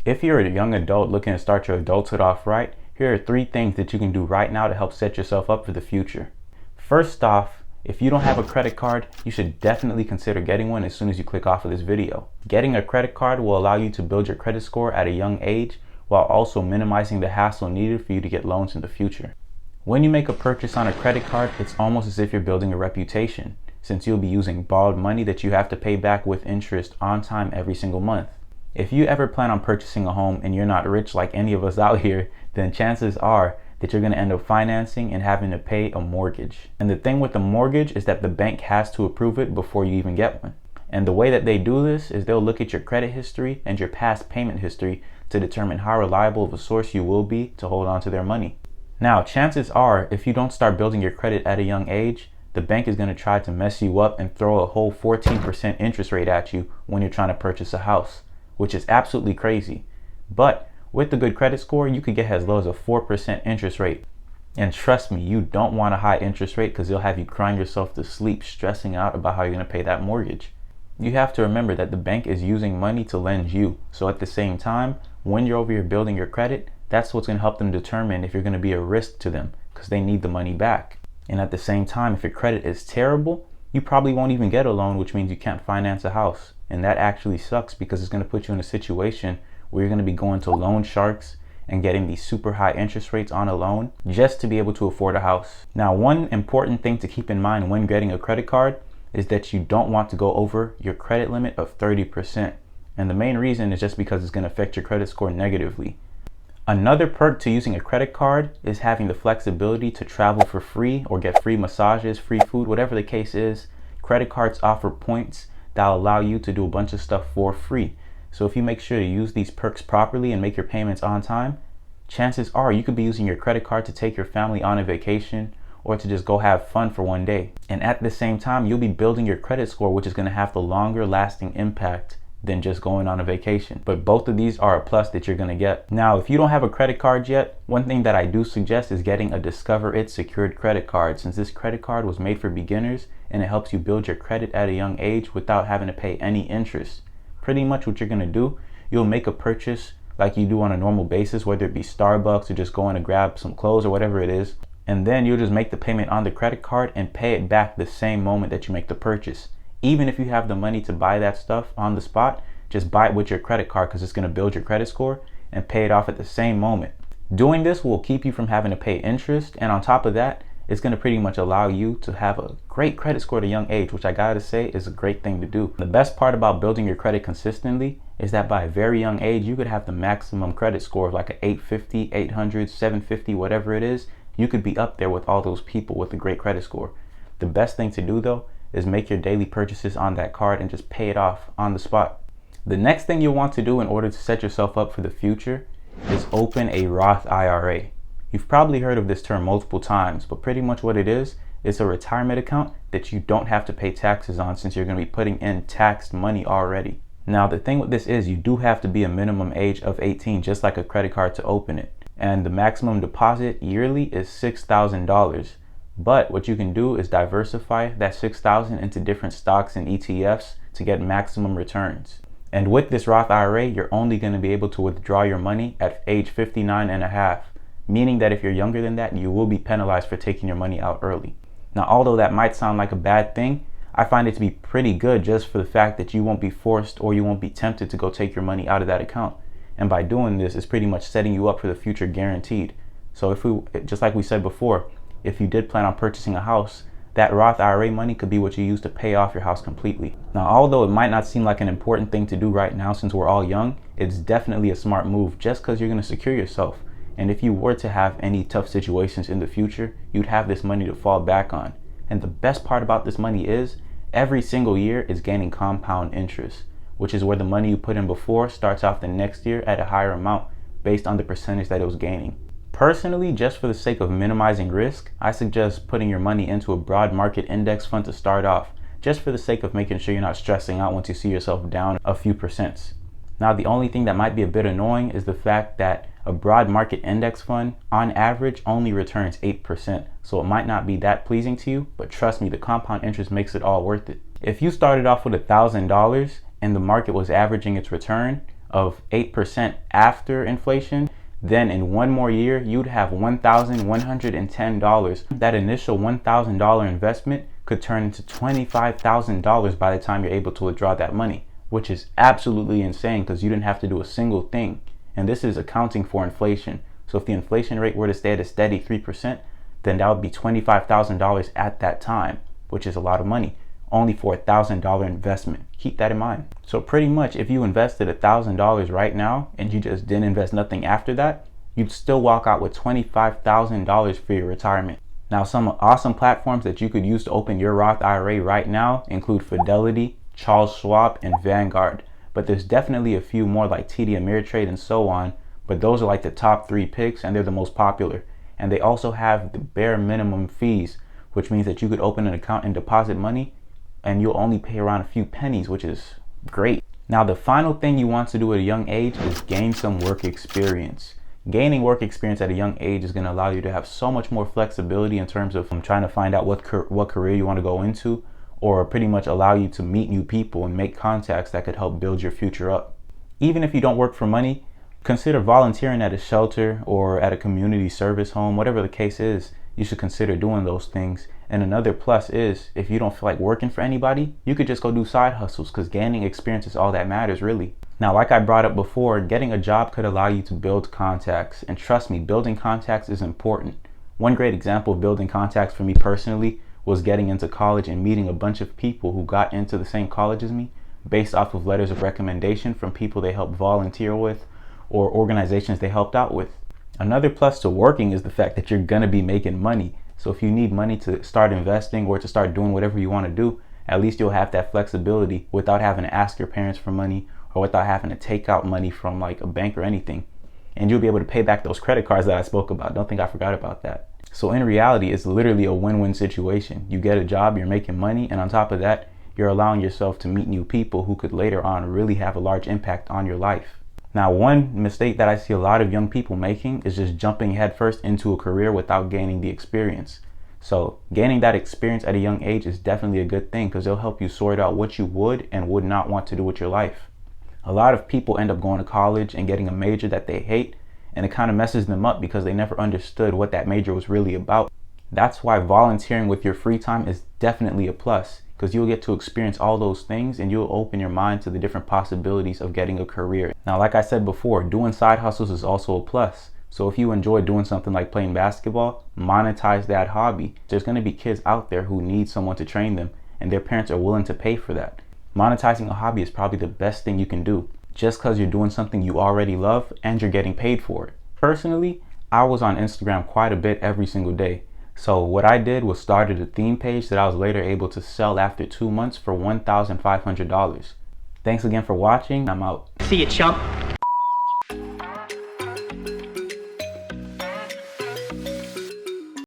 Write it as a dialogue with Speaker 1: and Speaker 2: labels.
Speaker 1: If you're a young adult looking to start your adulthood off right, here are 3 things that you can do right now to help set yourself up for the future. First off, if you don't have a credit card, you should definitely consider getting one as soon as you click off of this video. Getting a credit card will allow you to build your credit score at a young age while also minimizing the hassle needed for you to get loans in the future. When you make a purchase on a credit card, it's almost as if you're building a reputation, since you'll be using borrowed money that you have to pay back with interest on time every single month. If you ever plan on purchasing a home and you're not rich like any of us out here, then chances are that you're going to end up financing and having to pay a mortgage. And the thing with the mortgage is that the bank has to approve it before you even get one. And the way that they do this is they'll look at your credit history and your past payment history to determine how reliable of a source you will be to hold on to their money. Now, chances are if you don't start building your credit at a young age, the bank is going to try to mess you up and throw a whole 14% interest rate at you when you're trying to purchase a house, which is absolutely crazy. But with the good credit score, you could get as low as a 4% interest rate. And trust me, you don't want a high interest rate because it'll have you crying yourself to sleep, stressing out about how you're going to pay that mortgage. You have to remember that the bank is using money to lend you. So at the same time, when you're over here building your credit, that's what's going to help them determine if you're going to be a risk to them because they need the money back. And at the same time, if your credit is terrible, you probably won't even get a loan, which means you can't finance a house. And that actually sucks because it's going to put you in a situation where you're going to be going to loan sharks and getting these super high interest rates on a loan just to be able to afford a house. Now, one important thing to keep in mind when getting a credit card is that you don't want to go over your credit limit of 30%. And the main reason is just because it's going to affect your credit score negatively. Another perk to using a credit card is having the flexibility to travel for free or get free massages, free food, whatever the case is. Credit cards offer points that allow you to do a bunch of stuff for free. So if you make sure to use these perks properly and make your payments on time, chances are you could be using your credit card to take your family on a vacation or to just go have fun for one day. And at the same time, you'll be building your credit score, which is going to have the longer lasting impact than just going on a vacation. But both of these are a plus that you're going to get. Now, if you don't have a credit card yet, one thing that I do suggest is getting a Discover It secured credit card, since this credit card was made for beginners and it helps you build your credit at a young age without having to pay any interest. Pretty much what you're going to do, you'll make a purchase like you do on a normal basis, whether it be Starbucks or just going to grab some clothes or whatever it is. And then you'll just make the payment on the credit card and pay it back the same moment that you make the purchase. Even if you have the money to buy that stuff on the spot, just buy it with your credit card because it's going to build your credit score and pay it off at the same moment. Doing this will keep you from having to pay interest, and on top of that, it's going to pretty much allow you to have a great credit score at a young age, which I gotta say is a great thing to do. The best part about building your credit consistently is that by a very young age, you could have the maximum credit score of like an 850, 800, 750, whatever it is. You could be up there with all those people with a great credit score. The best thing to do though is make your daily purchases on that card and just pay it off on the spot. The next thing you'll want to do in order to set yourself up for the future is open a Roth IRA. You've probably heard of this term multiple times, but pretty much what it is a retirement account that you don't have to pay taxes on, since you're going to be putting in taxed money already. Now, the thing with this is you do have to be a minimum age of 18, just like a credit card, to open it. And the maximum deposit yearly is $6,000. But what you can do is diversify that $6,000 into different stocks and ETFs to get maximum returns. And with this Roth IRA, you're only going to be able to withdraw your money at age 59 and a half, meaning that if you're younger than that, you will be penalized for taking your money out early. Now, although that might sound like a bad thing, I find it to be pretty good just for the fact that you won't be forced or you won't be tempted to go take your money out of that account. And by doing this, it's pretty much setting you up for the future guaranteed. So just like we said before, if you did plan on purchasing a house, that Roth IRA money could be what you use to pay off your house completely. Now, although it might not seem like an important thing to do right now since we're all young, it's definitely a smart move just because you're going to secure yourself. And if you were to have any tough situations in the future, you'd have this money to fall back on. And the best part about this money is every single year is gaining compound interest, which is where the money you put in before starts off the next year at a higher amount based on the percentage that it was gaining. Personally, just for the sake of minimizing risk, I suggest putting your money into a broad market index fund to start off, just for the sake of making sure you're not stressing out once you see yourself down a few percents. Now, the only thing that might be a bit annoying is the fact that a broad market index fund on average only returns 8%. So it might not be that pleasing to you, but trust me, the compound interest makes it all worth it. If you started off with $1,000 and the market was averaging its return of 8% after inflation, then in one more year, you'd have $1,110. That initial $1,000 investment could turn into $25,000 by the time you're able to withdraw that money, which is absolutely insane because you didn't have to do a single thing. And this is accounting for inflation. So if the inflation rate were to stay at a steady 3%, then that would be $25,000 at that time, which is a lot of money, only for $1,000 investment. Keep that in mind. So pretty much if you invested $1,000 right now and you just didn't invest nothing after that, you'd still walk out with $25,000 for your retirement. Now, some awesome platforms that you could use to open your Roth IRA right now include Fidelity, Charles Schwab, and Vanguard. But there's definitely a few more like TD Ameritrade and so on, but those are like the top 3 picks and they're the most popular. And they also have the bare minimum fees, which means that you could open an account and deposit money and you'll only pay around a few pennies, which is great. Now, the final thing you want to do at a young age is gain some work experience. Gaining work experience at a young age is going to allow you to have so much more flexibility in terms of trying to find out what career you want to go into, or pretty much allow you to meet new people and make contacts that could help build your future up. Even if you don't work for money, consider volunteering at a shelter or at a community service home, whatever the case is. You should consider doing those things. And another plus is, if you don't feel like working for anybody, you could just go do side hustles, because gaining experience is all that matters, really. Now, like I brought up before, getting a job could allow you to build contacts. And trust me, building contacts is important. One great example of building contacts for me personally was getting into college and meeting a bunch of people who got into the same college as me based off of letters of recommendation from people they helped volunteer with or organizations they helped out with. Another plus to working is the fact that you're gonna be making money. So if you need money to start investing or to start doing whatever you want to do, at least you'll have that flexibility without having to ask your parents for money or without having to take out money from like a bank or anything. And you'll be able to pay back those credit cards that I spoke about. Don't think I forgot about that. So in reality, it's literally a win-win situation. You get a job, you're making money, and on top of that, you're allowing yourself to meet new people who could later on really have a large impact on your life. Now, one mistake that I see a lot of young people making is just jumping headfirst into a career without gaining the experience. So gaining that experience at a young age is definitely a good thing, because it'll help you sort out what you would and would not want to do with your life. A lot of people end up going to college and getting a major that they hate, and it kind of messes them up because they never understood what that major was really about. That's why volunteering with your free time is definitely a plus, because you'll get to experience all those things and you'll open your mind to the different possibilities of getting a career. Now, like I said before, doing side hustles is also a plus. So if you enjoy doing something like playing basketball, monetize that hobby. There's going to be kids out there who need someone to train them, and their parents are willing to pay for that. Monetizing a hobby is probably the best thing you can do, just because you're doing something you already love and you're getting paid for it. Personally, I was on Instagram quite a bit every single day. So what I did was started a theme page that I was later able to sell after 2 months for $1,500. Thanks again for watching. I'm out.
Speaker 2: See you, chump.